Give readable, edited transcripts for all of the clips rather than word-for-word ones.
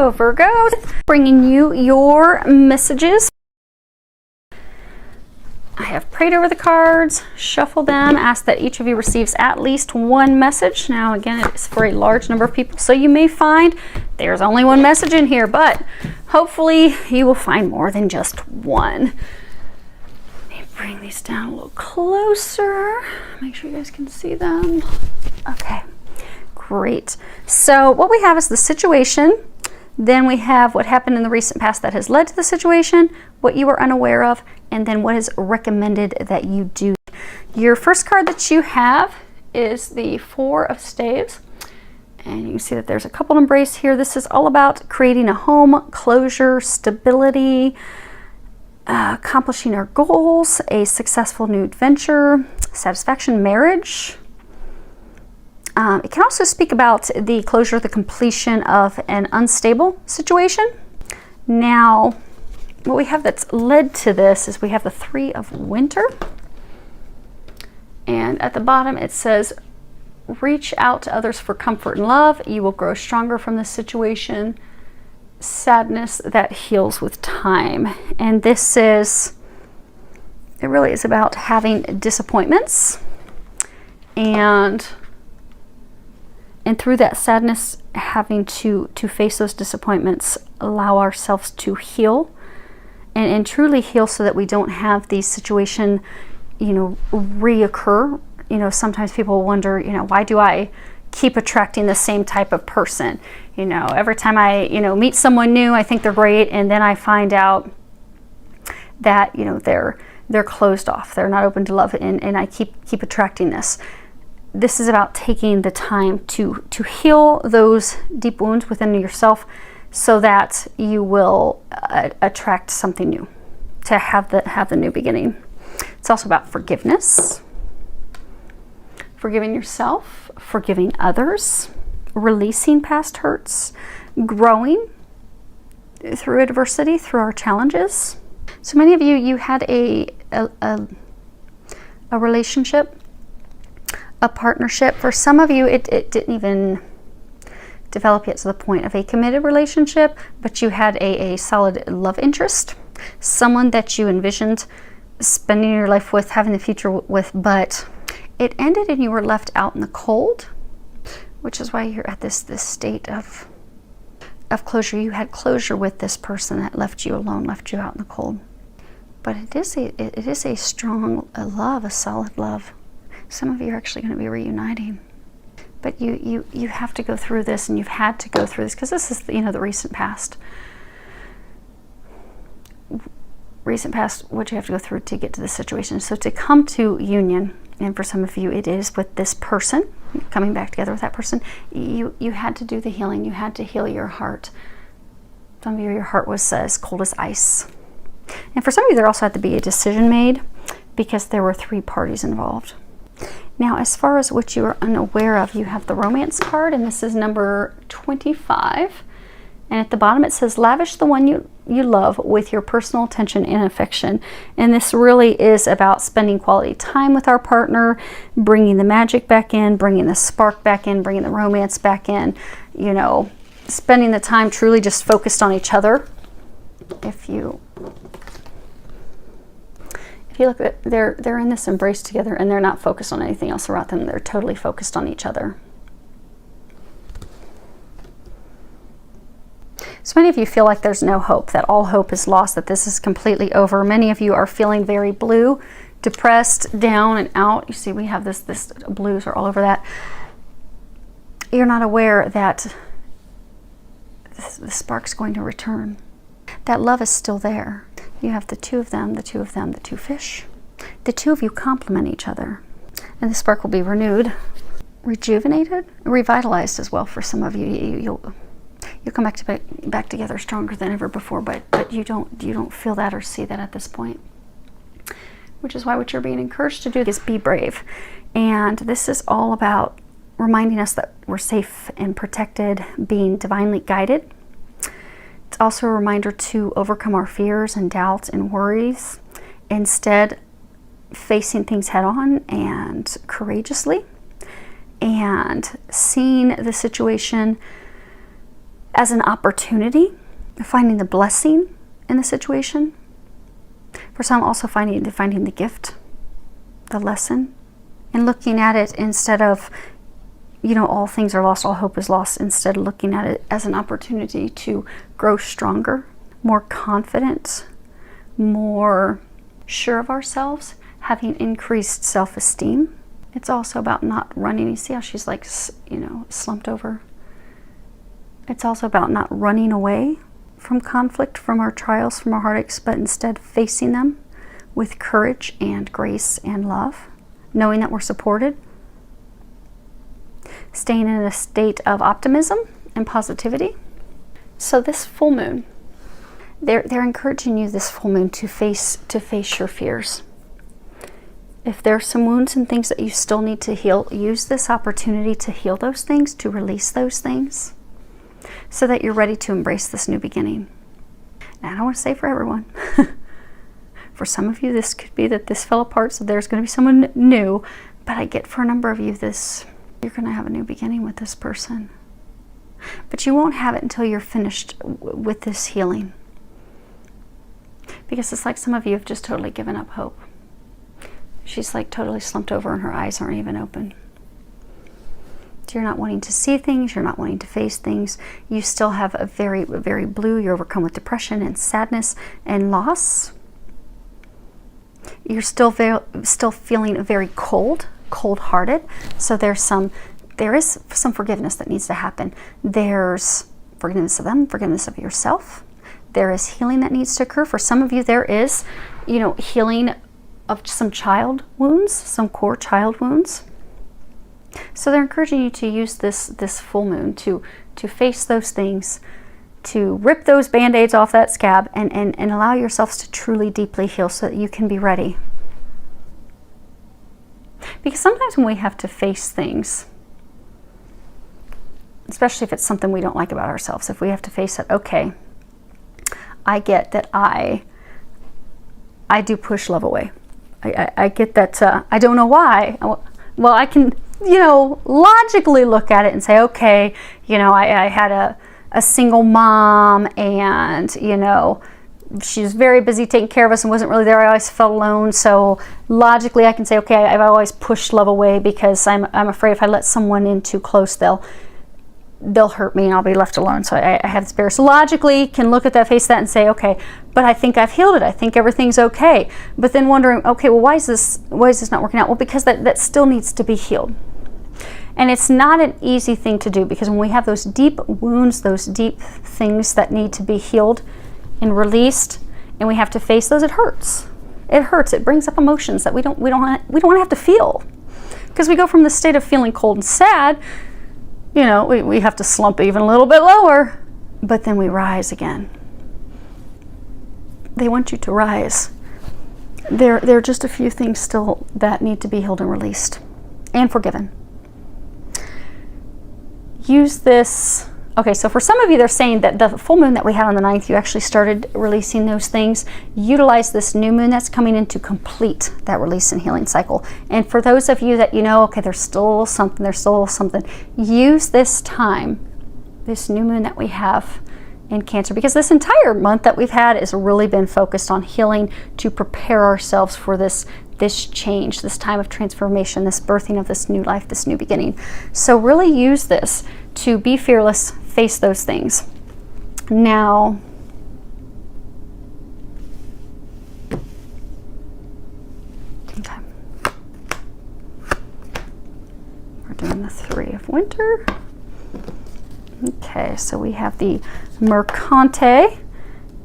Hello, Virgo. Bringing you your messages. I have prayed over the cards, shuffled them, asked that each of you receives at least one message. Now, again, it's for a large number of people, so you may find there's only one message in here, but hopefully you will find more than just one. Let me bring these down a little closer. Make sure you guys can see them. Okay, great. So what we have is the situation. Then we have what happened in the recent past that has led to the situation, what you are unaware of, and then what is recommended that you do. Your first card that you have is the Four of Staves. And you can see that there's a couple embrace here. This is all about creating a home, closure, stability, accomplishing our goals, a successful new adventure, satisfaction, marriage. It can also speak about the closure, the completion of an unstable situation. Now, what we have that's led to this is we have the Three of Winter. And at the bottom it says, reach out to others for comfort and love. You will grow stronger from this situation. Sadness that heals with time. And this is, it really is about having disappointments. And through that sadness, having to face those disappointments, allow ourselves to heal and truly heal so that we don't have these situation, reoccur. Sometimes people wonder, why do I keep attracting the same type of person? Every time I, meet someone new, I think they're great. And then I find out that, they're closed off. They're not open to love. And I keep attracting this. This is about taking the time to heal those deep wounds within yourself so that you will attract something new, to have the new beginning. It's also about forgiveness, forgiving yourself, forgiving others, releasing past hurts, growing through adversity, through our challenges. So many of you had a relationship, a partnership. For some of you, it didn't even develop yet to the point of a committed relationship, but you had a solid love interest, someone that you envisioned spending your life with, having the future with, but it ended and you were left out in the cold, which is why you're at this state of closure. You had closure with this person that left you alone, left you out in the cold. But it is a strong love, a solid love. Some of you are actually going to be reuniting. But you have to go through this, and you've had to go through this, because this is, the recent past. Recent past, what you have to go through to get to this situation. So to come to union, and for some of you it is with this person, coming back together with that person, you had to do the healing. You had to heal your heart. Some of you, your heart was as cold as ice. And for some of you, there also had to be a decision made, because there were 3 parties involved. Now, as far as what you are unaware of, you have the Romance card, and this is number 25. And at the bottom it says, lavish the one you love with your personal attention and affection. And this really is about spending quality time with our partner, bringing the magic back in, bringing the spark back in, bringing the romance back in, spending the time truly just focused on each other. If you look at, they're in this embrace together, and they're not focused on anything else around them. They're totally focused on each other. So many of you feel like there's no hope, that all hope is lost, that this is completely over. Many of you are feeling very blue, depressed, down and out. You see, we have this blues are all over that. You're not aware that the spark's going to return. That love is still there. You have the 2 of them, the 2 of them, the 2 fish. The 2 of you complement each other. And the spark will be renewed, rejuvenated, revitalized as well for some of you. You'll come back together stronger than ever before, but you don't feel that or see that at this point. Which is why what you're being encouraged to do is be brave. And this is all about reminding us that we're safe and protected, being divinely guided. It's also a reminder to overcome our fears and doubts and worries, instead facing things head on and courageously, and seeing the situation as an opportunity, finding the blessing in the situation. For some, also finding the gift, the lesson, and looking at it instead of, all things are lost, all hope is lost, instead of looking at it as an opportunity to grow stronger, more confident, more sure of ourselves, having increased self-esteem. It's also about not running. You see how she's like, slumped over? It's also about not running away from conflict, from our trials, from our heartaches, but instead facing them with courage and grace and love, knowing that we're supported, staying in a state of optimism and positivity. So this full moon, they're encouraging you this full moon to face your fears. If there's some wounds and things that you still need to heal, use this opportunity to heal those things, to release those things, so that you're ready to embrace this new beginning. Now, I don't want to say for everyone. For some of you, this could be that this fell apart, so there's going to be someone new. But I get for a number of you you're going to have a new beginning with this person. But you won't have it until you're finished with this healing. Because it's like some of you have just totally given up hope. She's like totally slumped over and her eyes aren't even open. You're not wanting to see things, you're not wanting to face things. You still have a very, very blue. You're overcome with depression and sadness and loss. You're still feeling very cold-hearted. So there is some forgiveness that needs to happen. There's forgiveness of them, forgiveness of yourself. There is healing that needs to occur. For some of you, there is, healing of some child wounds, some core child wounds. So they're encouraging you to use this full moon to face those things, to rip those band-aids off that scab and allow yourselves to truly deeply heal so that you can be ready. Because sometimes when we have to face things, especially if it's something we don't like about ourselves, if we have to face it, okay, I get that I do push love away. I get that I don't know why. Well, I can, logically look at it and say, okay, I had a single mom and, she was very busy taking care of us and wasn't really there. I always felt alone. So logically I can say, okay, I've always pushed love away because I'm afraid if I let someone in too close, they'll hurt me and I'll be left alone. So I have this barrier. So logically can look at that, face that and say, okay, but I think I've healed it. I think everything's okay. But then wondering, okay, well, why is this not working out? Well, because that still needs to be healed. And it's not an easy thing to do, because when we have those deep wounds, those deep things that need to be healed and released, and we have to face those, it hurts. It hurts. It brings up emotions that we don't want to have to feel. Because we go from the state of feeling cold and sad, we have to slump even a little bit lower, but then we rise again. They want you to rise. There are just a few things still that need to be healed and released and forgiven. Use this. Okay, so for some of you, they're saying that the full moon that we had on the 9th, you actually started releasing those things. Utilize this new moon that's coming in to complete that release and healing cycle. And for those of you that okay, there's still something, use this time, this new moon that we have in Cancer, because this entire month that we've had has really been focused on healing to prepare ourselves for this change, this time of transformation, this birthing of this new life, this new beginning. So really use this to be fearless, face those things. Now, okay, we're doing the 3 of Winter. Okay, so we have the Mercante,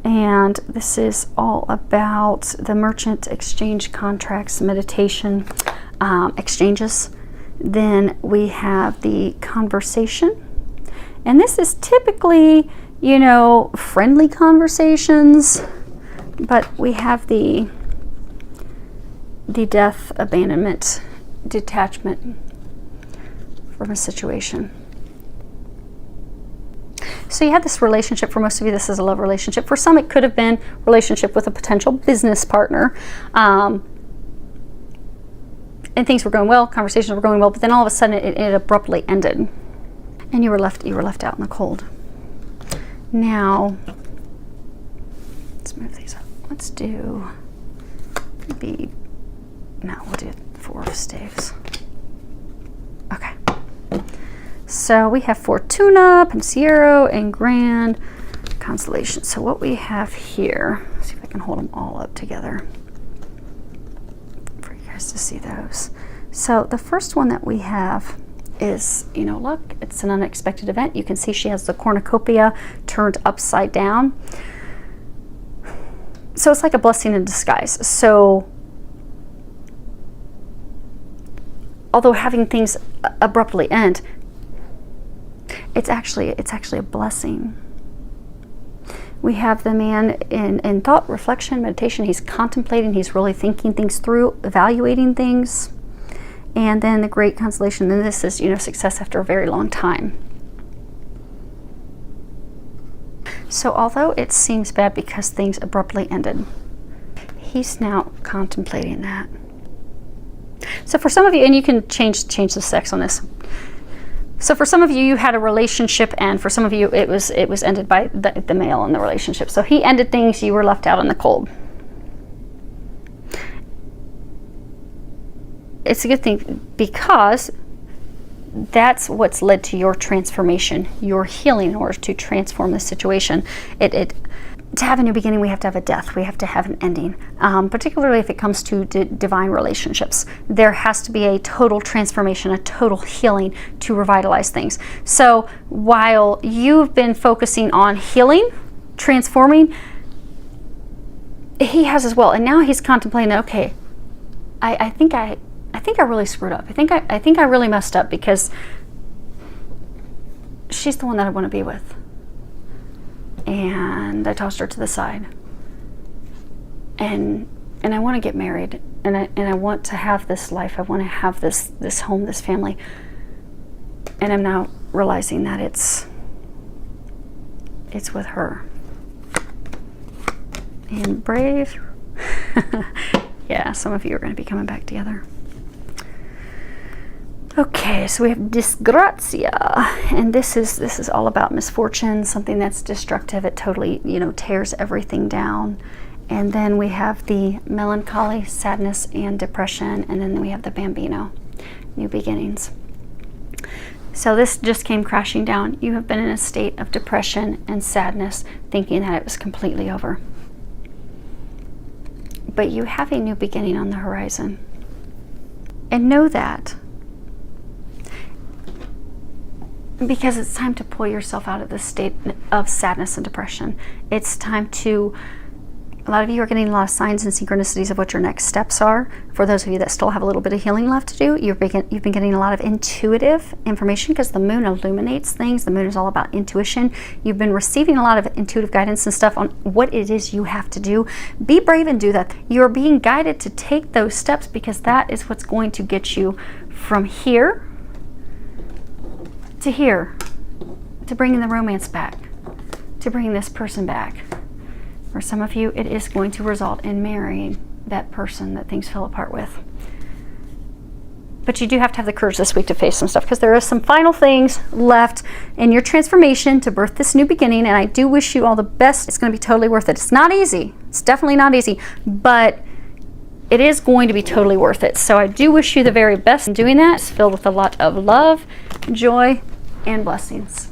and this is all about the merchant exchange contracts, meditation, exchanges. Then we have the Conversation, and this is typically, friendly conversations, but we have the Death, abandonment, detachment from a situation. So you have this relationship. For most of you, this is a love relationship. For some, it could have been relationship with a potential business partner. And things were going well, conversations were going well, but then all of a sudden it abruptly ended. And you were left out in the cold. Now, let's move these up. Let's do maybe, no, we'll do 4 of staves. Okay. So we have Fortuna, Pensiero, and Grand Constellation. So what we have here, let's see if I can hold them all up together for you guys to see those. So the first one that we have is, you know, look, it's an unexpected event. You can see she has the cornucopia turned upside down. So it's like a blessing in disguise. So although having things abruptly end, it's actually a blessing. We have the man in thought, reflection, meditation. He's contemplating, he's really thinking things through, evaluating things. And then the great constellation, and this is, you know, success after a very long time. So although it seems bad because things abruptly ended, he's now contemplating that. So for some of you, and you can change the sex on this. So for some of you, you had a relationship, and for some of you, it was ended by the male in the relationship. So he ended things, you were left out in the cold. It's a good thing because that's what's led to your transformation, your healing in order to transform the situation. To have a new beginning, we have to have a death. We have to have an ending, particularly if it comes to divine relationships. There has to be a total transformation, a total healing to revitalize things. So while you've been focusing on healing, transforming, he has as well. And now he's contemplating, okay, I think I really screwed up. I think I really messed up because she's the one that I want to be with. And I tossed her to the side. And I want to get married, and I want to have this life. I want to have this home, this family. And I'm now realizing that it's with her. And brave. Yeah, some of you are going to be coming back together. Okay, so we have disgrazia, and this is all about misfortune, something that's destructive. It totally, you know, tears everything down. And then we have the melancholy, sadness, and depression, and then we have the bambino, new beginnings. So this just came crashing down. You have been in a state of depression and sadness, thinking that it was completely over. But you have a new beginning on the horizon. And know that. Because it's time to pull yourself out of this state of sadness and depression. It's time to, a lot of you are getting a lot of signs and synchronicities of what your next steps are. For those of you that still have a little bit of healing left to do, you've been getting a lot of intuitive information because the moon illuminates things. The moon is all about intuition. You've been receiving a lot of intuitive guidance and stuff on what it is you have to do. Be brave and do that. You're being guided to take those steps because that is what's going to get you from here to here, to bringing the romance back, to bringing this person back. For some of you, it is going to result in marrying that person that things fell apart with. But you do have to have the courage this week to face some stuff because there are some final things left in your transformation to birth this new beginning, and I do wish you all the best. It's going to be totally worth it. It's not easy. It's definitely not easy, but it is going to be totally worth it. So I do wish you the very best in doing that. It's filled with a lot of love, joy, and blessings.